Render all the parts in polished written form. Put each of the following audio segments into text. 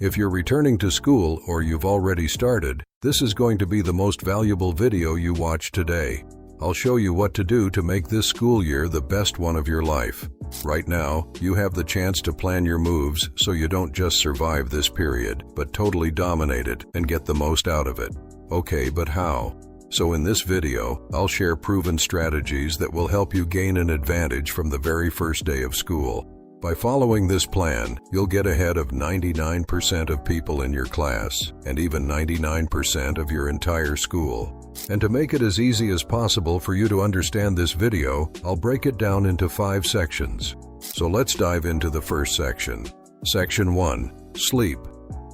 If you're returning to school or you've already started, this is going to be the most valuable video you watch today. I'll show you what to do to make this school year the best one of your life. Right now, you have the chance to plan your moves so you don't just survive this period, but totally dominate it and get the most out of it. Okay, but how? So in this video, I'll share proven strategies that will help you gain an advantage from the very first day of school. By following this plan, you'll get ahead of 99% of people in your class, and even 99% of your entire school. And to make it as easy as possible for you to understand this video, I'll break it down into 5 sections. So let's dive into the first section. Section 1. Sleep.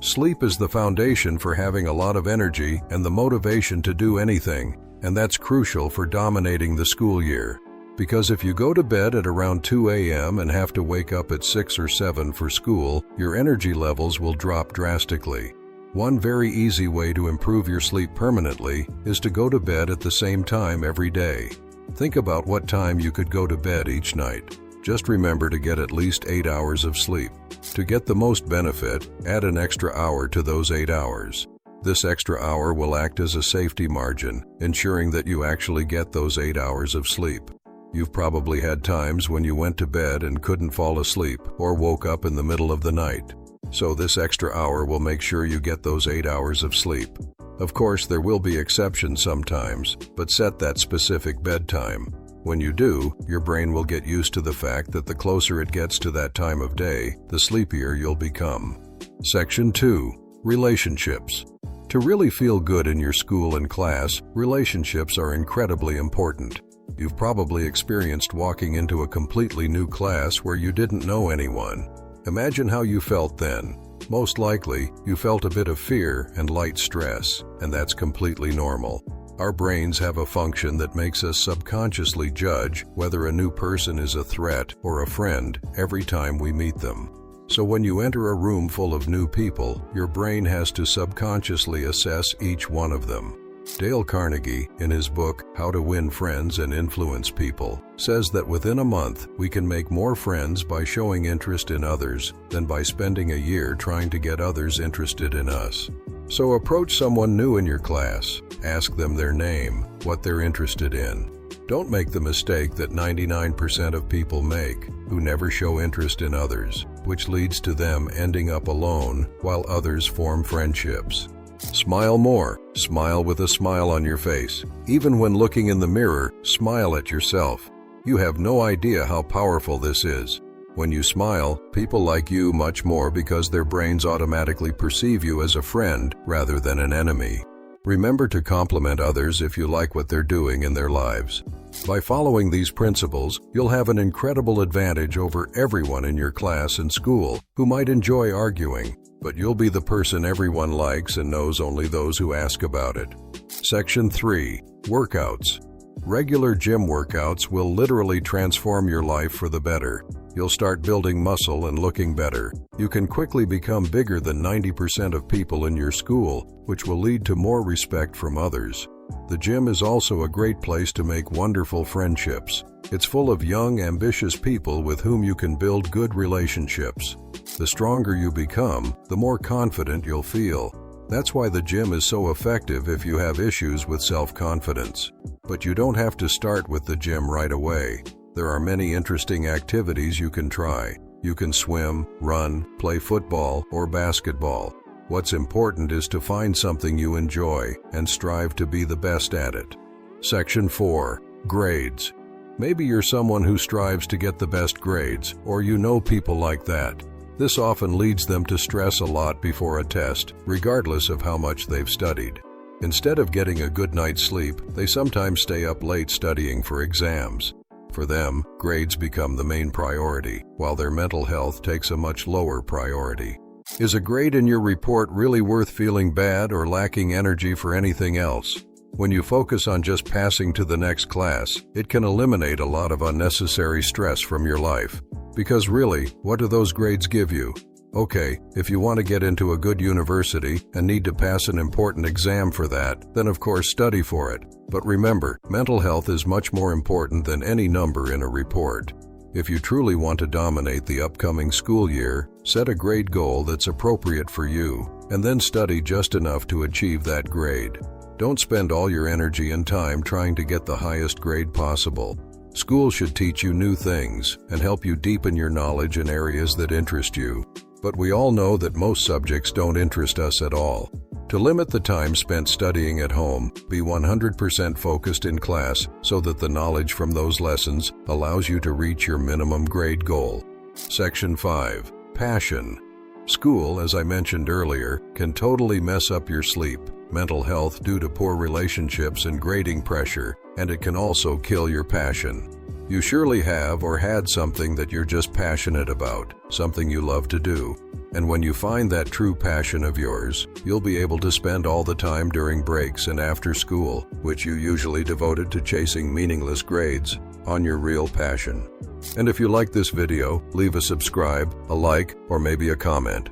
Sleep is the foundation for having a lot of energy and the motivation to do anything, and that's crucial for dominating the school year. Because if you go to bed at around 2 a.m. and have to wake up at 6 or 7 for school, your energy levels will drop drastically. One very easy way to improve your sleep permanently is to go to bed at the same time every day. Think about what time you could go to bed each night. Just remember to get at least 8 hours of sleep. To get the most benefit, add an extra hour to those 8 hours. This extra hour will act as a safety margin, ensuring that you actually get those 8 hours of sleep. You've probably had times when you went to bed and couldn't fall asleep or woke up in the middle of the night. So this extra hour will make sure you get those 8 hours of sleep. Of course, there will be exceptions sometimes, but set that specific bedtime. When you do, your brain will get used to the fact that the closer it gets to that time of day, the sleepier you'll become. Section 2. Relationships. To really feel good in your school and class, relationships are incredibly important. You've probably experienced walking into a completely new class where you didn't know anyone. Imagine how you felt then. Most likely, you felt a bit of fear and light stress, and that's completely normal. Our brains have a function that makes us subconsciously judge whether a new person is a threat or a friend every time we meet them. So when you enter a room full of new people, your brain has to subconsciously assess each one of them. Dale Carnegie, in his book, How to Win Friends and Influence People, says that within a month, we can make more friends by showing interest in others than by spending a year trying to get others interested in us. So approach someone new in your class. Ask them their name, what they're interested in. Don't make the mistake that 99% of people make, who never show interest in others, which leads to them ending up alone while others form friendships. Smile more. Smile with a smile on your face. Even when looking in the mirror, smile at yourself. You have no idea how powerful this is. When you smile, people like you much more because their brains automatically perceive you as a friend rather than an enemy. Remember to compliment others if you like what they're doing in their lives. By following these principles, you'll have an incredible advantage over everyone in your class and school who might enjoy arguing, but you'll be the person everyone likes and knows only those who ask about it. Section 3. Workouts. Regular gym workouts will literally transform your life for the better. You'll start building muscle and looking better. You can quickly become bigger than 90% of people in your school, which will lead to more respect from others. The gym is also a great place to make wonderful friendships. It's full of young, ambitious people with whom you can build good relationships. The stronger you become, the more confident you'll feel. That's why the gym is so effective if you have issues with self-confidence. But you don't have to start with the gym right away. There are many interesting activities you can try. You can swim, run, play football, or basketball. What's important is to find something you enjoy and strive to be the best at it. Section 4. Grades. Maybe you're someone who strives to get the best grades, or you know people like that. This often leads them to stress a lot before a test, regardless of how much they've studied. Instead of getting a good night's sleep, they sometimes stay up late studying for exams. For them, grades become the main priority, while their mental health takes a much lower priority. Is a grade in your report really worth feeling bad or lacking energy for anything else? When you focus on just passing to the next class, it can eliminate a lot of unnecessary stress from your life. Because really, what do those grades give you? Okay, if you want to get into a good university and need to pass an important exam for that, then of course study for it. But remember, mental health is much more important than any number in a report. If you truly want to dominate the upcoming school year, set a grade goal that's appropriate for you, and then study just enough to achieve that grade. Don't spend all your energy and time trying to get the highest grade possible. School should teach you new things and help you deepen your knowledge in areas that interest you. But we all know that most subjects don't interest us at all. To limit the time spent studying at home, be 100% focused in class so that the knowledge from those lessons allows you to reach your minimum grade goal. Section 5. Passion. School, as I mentioned earlier, can totally mess up your sleep, mental health due to poor relationships and grading pressure, and it can also kill your passion. You surely have or had something that you're just passionate about, something you love to do. And when you find that true passion of yours, you'll be able to spend all the time during breaks and after school, which you usually devoted to chasing meaningless grades, on your real passion. And if you like this video, leave a subscribe, a like, or maybe a comment.